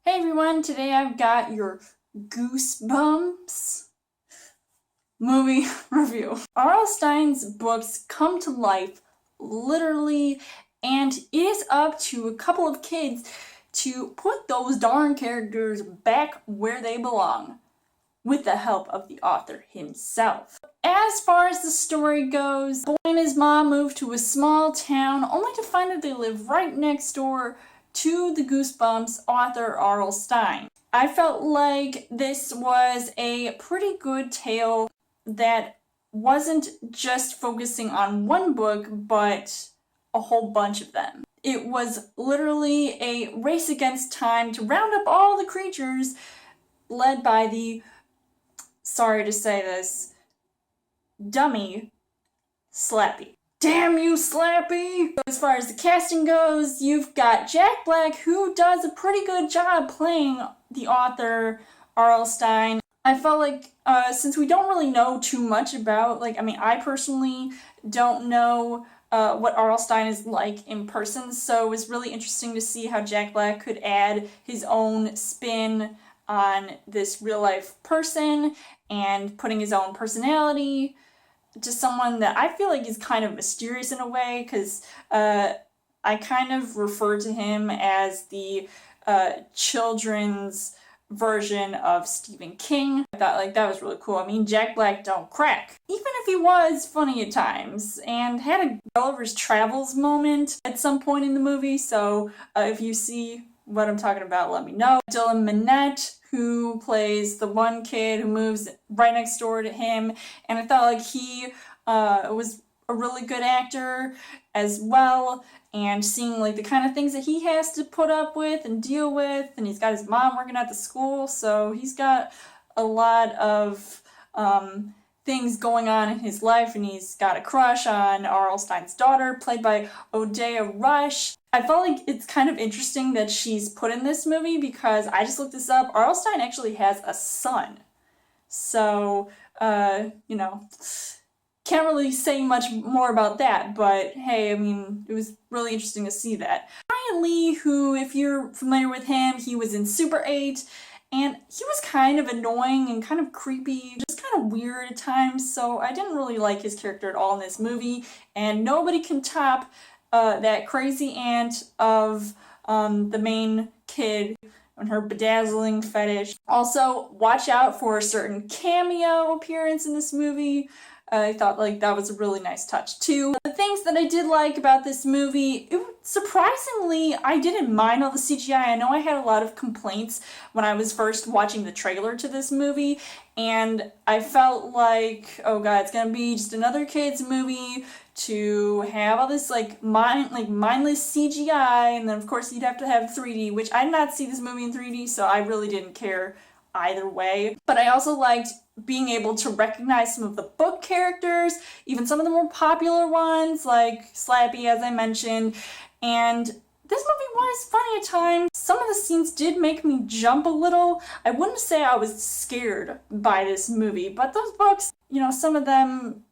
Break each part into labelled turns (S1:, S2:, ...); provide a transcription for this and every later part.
S1: Hey everyone, today I've got your Goosebumps movie review. R.L. Stine's books come to life literally, and it is up to a couple of kids to put those darn characters back where they belong, with the help of the author himself. As far as the story goes, the boy and his mom move to a small town only to find that they live right next door to the Goosebumps author R.L. Stine. I felt like this was a pretty good tale that wasn't just focusing on one book, but a whole bunch of them. It was literally a race against time to round up all the creatures led by the, sorry to say this, dummy Slappy. Damn you, Slappy! As far as the casting goes, you've got Jack Black, who does a pretty good job playing the author, R.L. Stine. I felt like, since we don't really know too much about, I personally don't know what R.L. Stine is like in person, so it was really interesting to see how Jack Black could add his own spin on this real-life person and putting his own personality to someone that I feel like is kind of mysterious in a way, because I kind of refer to him as the children's version of Stephen King. I thought that was really cool. I mean, Jack Black don't crack. Even if he was funny at times and had a Gulliver's Travels moment at some point in the movie, so if you see what I'm talking about, let me know. Dylan Minnette, who plays the one kid who moves right next door to him, and I thought like he was a really good actor as well, and seeing like the kind of things that he has to put up with and deal with, and he's got his mom working at the school, so he's got a lot of things going on in his life, and he's got a crush on R.L. Stine's daughter, played by Odeya Rush. I felt like it's kind of interesting that she's put in this movie because I just looked this up. R.L. Stine actually has a son. So, can't really say much more about that, but hey, I mean, it was really interesting to see that. Brian Lee, who, if you're familiar with him, he was in Super 8, and he was kind of annoying and kind of creepy, just kind of weird at times, so I didn't really like his character at all in this movie, and nobody can top that crazy aunt of the main kid and her bedazzling fetish. Also, watch out for a certain cameo appearance in this movie. I thought that was a really nice touch too. The things that I did like about this movie, surprisingly, I didn't mind all the CGI. I know I had a lot of complaints when I was first watching the trailer to this movie, and I felt like, oh god, it's gonna be just another kid's movie to have all this mindless CGI, and then of course you'd have to have 3D, which I did not see this movie in 3D, so I really didn't care either way. But I also liked being able to recognize some of the book characters, even some of the more popular ones, like Slappy, as I mentioned, and this movie was funny at times. Some of the scenes did make me jump a little. I wouldn't say I was scared by this movie, but those books, some of them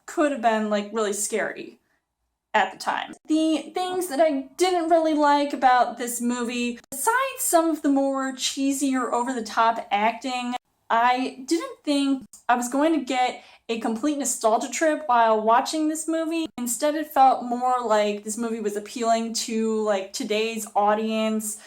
S1: could have been really scary at the time. The things that I didn't really like about this movie, besides some of the more cheesy or over-the-top acting, I didn't think I was going to get a complete nostalgia trip while watching this movie. Instead, it felt more like this movie was appealing to today's audience,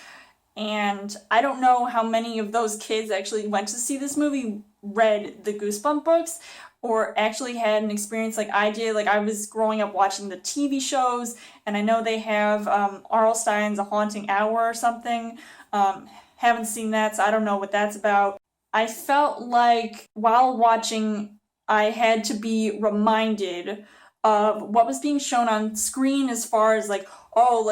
S1: and I don't know how many of those kids actually went to see this movie, read the Goosebumps books, or actually had an experience like I did. I was growing up watching the TV shows, and I know they have R.L. Stine's A Haunting Hour or something. Haven't seen that, so I don't know what that's about. I felt like while watching, I had to be reminded of what was being shown on screen as far as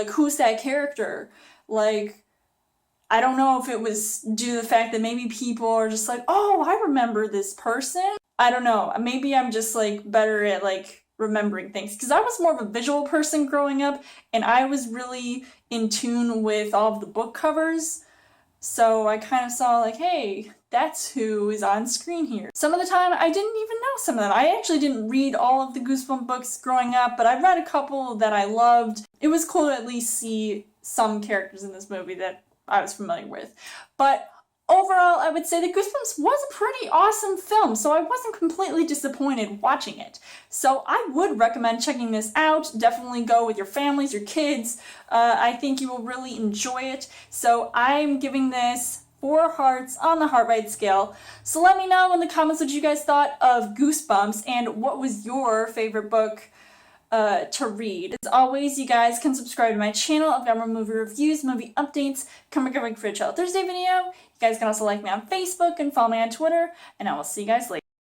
S1: who's that character? I don't know if it was due to the fact that maybe people are just oh, I remember this person. I don't know. Maybe I'm just better at remembering things, because I was more of a visual person growing up, and I was really in tune with all of the book covers. So I kind of saw hey, that's who is on screen here. Some of the time I didn't even know some of them. I actually didn't read all of the Goosebumps books growing up, but I read a couple that I loved. It was cool to at least see some characters in this movie that I was familiar with. But overall, I would say that Goosebumps was a pretty awesome film, so I wasn't completely disappointed watching it. So I would recommend checking this out. Definitely go with your families, your kids. I think you will really enjoy it. So I'm giving this 4 hearts on the heart rate scale. So let me know in the comments what you guys thought of Goosebumps and what was your favorite book to read. As always, you guys can subscribe to my channel. I've got more movie reviews, movie updates, coming for a Chill Thursday video. You guys can also like me on Facebook and follow me on Twitter, and I will see you guys later.